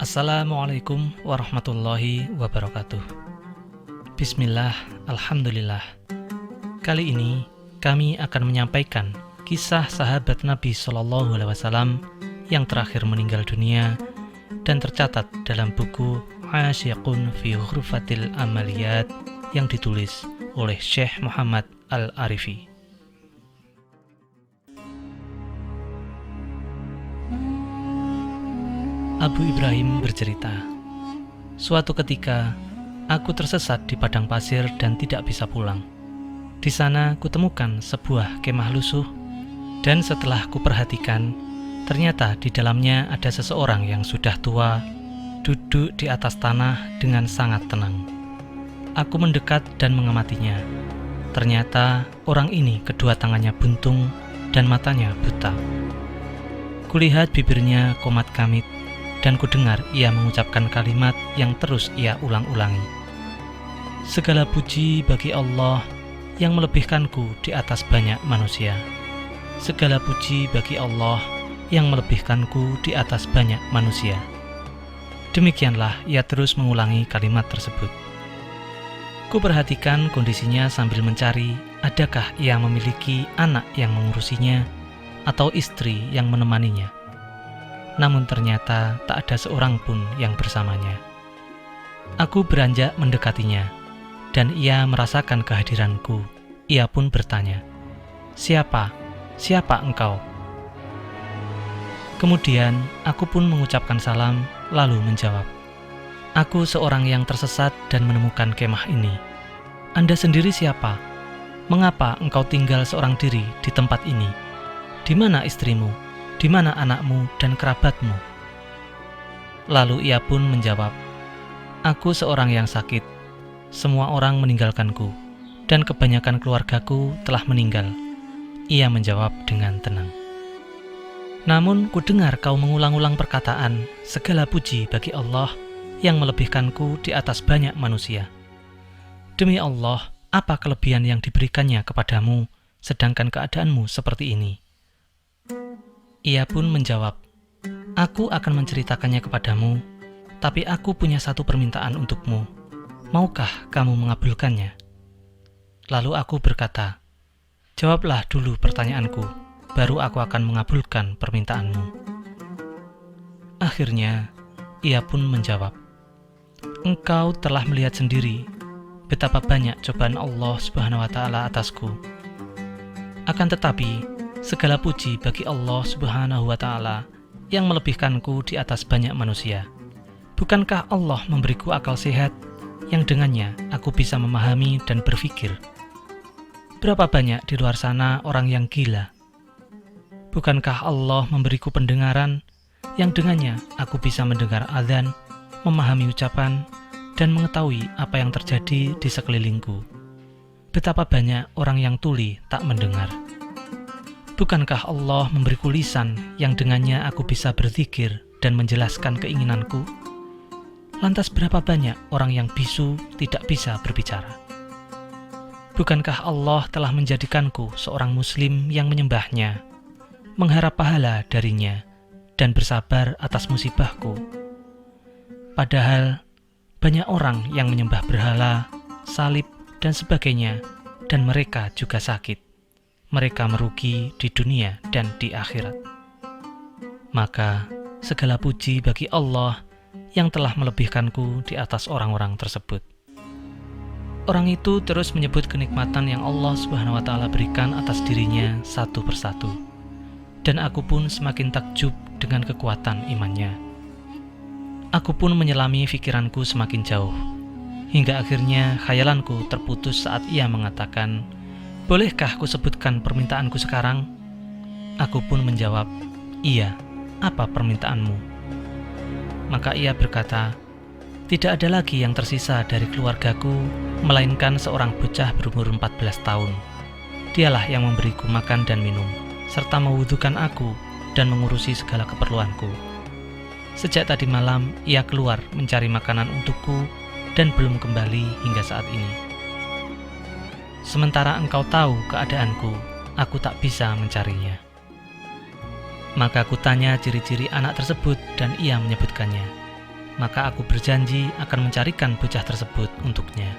Assalamualaikum warahmatullahi wabarakatuh. Bismillah, alhamdulillah. Kali ini kami akan menyampaikan kisah sahabat Nabi SAW yang terakhir meninggal dunia dan tercatat dalam buku Asyiqun fi Ghurfatil Amaliyat yang ditulis oleh Syekh Muhammad Al-Arifi. Abu Ibrahim bercerita, suatu ketika aku tersesat di padang pasir dan tidak bisa pulang. Di sana kutemukan sebuah kemah lusuh, dan setelah kuperhatikan, ternyata di dalamnya ada seseorang yang sudah tua, duduk di atas tanah dengan sangat tenang. Aku mendekat dan mengamatinya. Ternyata orang ini kedua tangannya buntung dan matanya buta. Kulihat bibirnya komat-kamit, dan kudengar ia mengucapkan kalimat yang terus ia ulang-ulangi. Segala puji bagi Allah yang melebihkanku di atas banyak manusia. Segala puji bagi Allah yang melebihkanku di atas banyak manusia. Demikianlah ia terus mengulangi kalimat tersebut. Kuperhatikan kondisinya sambil mencari adakah ia memiliki anak yang mengurusinya atau istri yang menemaninya. Namun ternyata tak ada seorang pun yang bersamanya. Aku beranjak mendekatinya, dan ia merasakan kehadiranku. Ia pun bertanya, "Siapa? Siapa engkau?" Kemudian aku pun mengucapkan salam, lalu menjawab, "Aku seorang yang tersesat dan menemukan kemah ini. Anda sendiri siapa? Mengapa engkau tinggal seorang diri di tempat ini? Di mana istrimu? Di mana anakmu dan kerabatmu?" Lalu ia pun menjawab, "Aku seorang yang sakit. Semua orang meninggalkanku, dan kebanyakan keluargaku telah meninggal." Ia menjawab dengan tenang. Namun kudengar kau mengulang-ulang perkataan, "Segala puji bagi Allah yang melebihkanku di atas banyak manusia." Demi Allah, apa kelebihan yang diberikannya kepadamu, sedangkan keadaanmu seperti ini? Ia pun menjawab, "Aku akan menceritakannya kepadamu, tapi aku punya satu permintaan untukmu. Maukah kamu mengabulkannya?" Lalu aku berkata, "Jawablah dulu pertanyaanku, baru aku akan mengabulkan permintaanmu." Akhirnya, ia pun menjawab, "Engkau telah melihat sendiri betapa banyak cobaan Allah Subhanahu wa Ta'ala atasku. Akan tetapi, segala puji bagi Allah Subhanahu wa Ta'ala yang melebihkanku di atas banyak manusia. Bukankah Allah memberiku akal sehat yang dengannya aku bisa memahami dan berpikir? Berapa banyak di luar sana orang yang gila? Bukankah Allah memberiku pendengaran yang dengannya aku bisa mendengar azan, memahami ucapan, dan mengetahui apa yang terjadi di sekelilingku? Betapa banyak orang yang tuli tak mendengar. Bukankah Allah memberiku lisan yang dengannya aku bisa berzikir dan menjelaskan keinginanku? Lantas berapa banyak orang yang bisu tidak bisa berbicara? Bukankah Allah telah menjadikanku seorang muslim yang menyembahnya, mengharap pahala darinya, dan bersabar atas musibahku? Padahal banyak orang yang menyembah berhala, salib, dan sebagainya, dan mereka juga sakit. Mereka merugi di dunia dan di akhirat. Maka segala puji bagi Allah yang telah melebihkanku di atas orang-orang tersebut." Orang itu terus menyebut kenikmatan yang Allah Subhanahu wa Ta'ala berikan atas dirinya satu persatu. Dan aku pun semakin takjub dengan kekuatan imannya. Aku pun menyelami pikiranku semakin jauh, hingga akhirnya khayalanku terputus saat ia mengatakan, "Bolehkah ku sebutkan permintaanku sekarang?" Aku pun menjawab, "Iya, apa permintaanmu?" Maka ia berkata, "Tidak ada lagi yang tersisa dari keluargaku, melainkan seorang bocah berumur 14 tahun. Dialah yang memberiku makan dan minum, serta mewudukan aku dan mengurusi segala keperluanku. Sejak tadi malam, ia keluar mencari makanan untukku dan belum kembali hingga saat ini. Sementara engkau tahu keadaanku, aku tak bisa mencarinya." Maka aku tanya ciri-ciri anak tersebut dan ia menyebutkannya. Maka aku berjanji akan mencarikan bocah tersebut untuknya.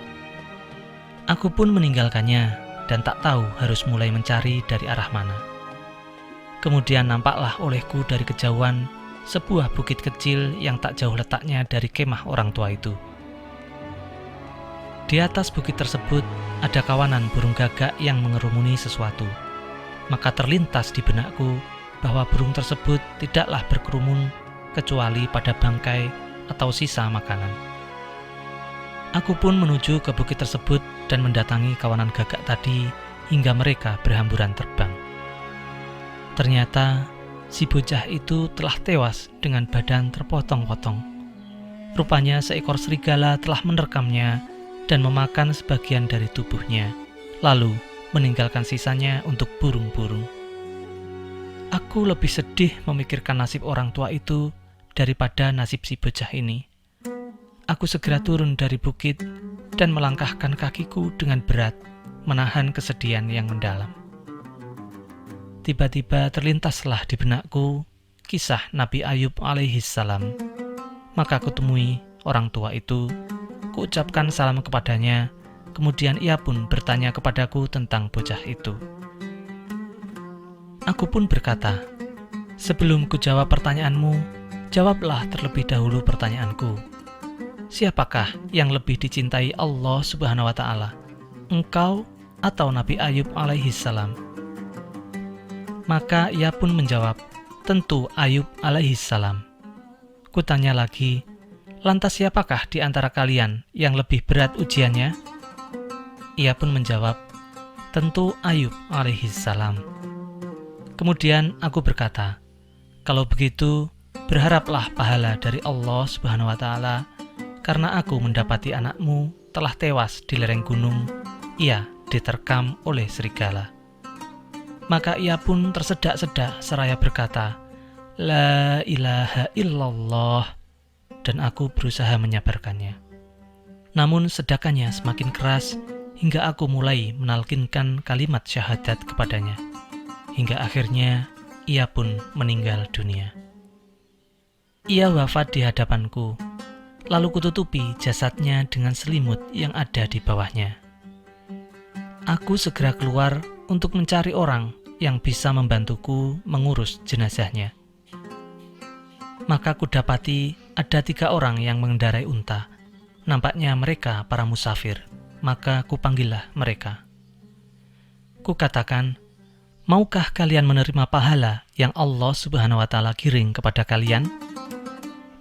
Aku pun meninggalkannya dan tak tahu harus mulai mencari dari arah mana. Kemudian nampaklah olehku dari kejauhan sebuah bukit kecil yang tak jauh letaknya dari kemah orang tua itu. Di atas bukit tersebut ada kawanan burung gagak yang mengerumuni sesuatu. Maka terlintas di benakku bahwa burung tersebut tidaklah berkerumun kecuali pada bangkai atau sisa makanan. Aku pun menuju ke bukit tersebut dan mendatangi kawanan gagak tadi hingga mereka berhamburan terbang. Ternyata si bocah itu telah tewas dengan badan terpotong-potong. Rupanya seekor serigala telah menerkamnya dan memakan sebagian dari tubuhnya, lalu meninggalkan sisanya untuk burung-burung. Aku lebih sedih memikirkan nasib orang tua itu daripada nasib si bocah ini. Aku segera turun dari bukit dan melangkahkan kakiku dengan berat, menahan kesedihan yang mendalam. Tiba-tiba terlintaslah di benakku kisah Nabi Ayub alaihissalam. Maka aku temui orang tua itu, kuucapkan salam kepadanya, kemudian ia pun bertanya kepadaku tentang bocah itu. Aku pun berkata, "Sebelum kujawab pertanyaanmu, jawablah terlebih dahulu pertanyaanku. Siapakah yang lebih dicintai Allah Subhanahu wa Ta'ala, engkau atau Nabi Ayub alaihissalam?" Maka ia pun menjawab, "Tentu Ayub alaihissalam." Kutanya lagi, "Lantas siapakah di antara kalian yang lebih berat ujiannya?" Ia pun menjawab, "Tentu Ayub alaihissalam." Kemudian aku berkata, "Kalau begitu, berharaplah pahala dari Allah Subhanahu wa Ta'ala, karena aku mendapati anakmu telah tewas di lereng gunung, ia diterkam oleh serigala." Maka ia pun tersedak-sedak seraya berkata, "La ilaha illallah," dan aku berusaha menyabarkannya. Namun sedakannya semakin keras hingga aku mulai menalkinkan kalimat syahadat kepadanya. Hingga akhirnya ia pun meninggal dunia. Ia wafat di hadapanku, lalu kututupi jasadnya dengan selimut yang ada di bawahnya. Aku segera keluar untuk mencari orang yang bisa membantuku mengurus jenazahnya. Maka kudapati ada 3 orang yang mengendarai unta. Nampaknya mereka para musafir, maka kupanggillah mereka. Kukatakan, "Maukah kalian menerima pahala yang Allah Subhanahu wa Ta'ala kirim kepada kalian?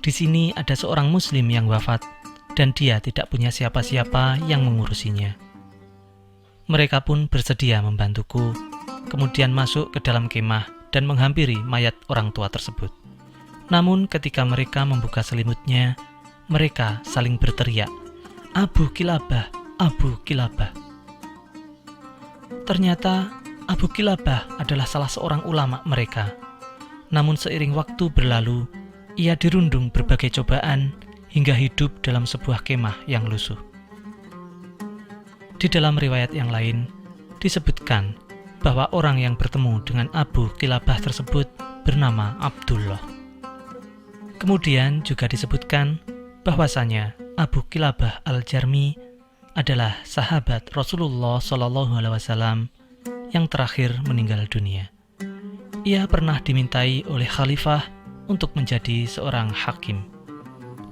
Di sini ada seorang muslim yang wafat dan dia tidak punya siapa-siapa yang mengurusinya." Mereka pun bersedia membantuku, kemudian masuk ke dalam kemah dan menghampiri mayat orang tua tersebut. Namun ketika mereka membuka selimutnya, mereka saling berteriak, "Abu Kilabah, Abu Kilabah." Ternyata Abu Kilabah adalah salah seorang ulama mereka. Namun seiring waktu berlalu, ia dirundung berbagai cobaan hingga hidup dalam sebuah kemah yang lusuh. Di dalam riwayat yang lain, disebutkan bahwa orang yang bertemu dengan Abu Kilabah tersebut bernama Abdullah. Kemudian juga disebutkan bahwasanya Abu Kilabah al-Jarmi adalah sahabat Rasulullah SAW yang terakhir meninggal dunia. Ia pernah dimintai oleh khalifah untuk menjadi seorang hakim.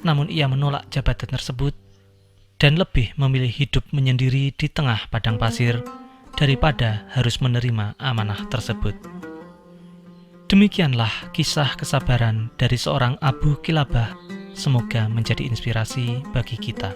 Namun ia menolak jabatan tersebut dan lebih memilih hidup menyendiri di tengah padang pasir daripada harus menerima amanah tersebut. Demikianlah kisah kesabaran dari seorang Abu Kilabah. Semoga menjadi inspirasi bagi kita.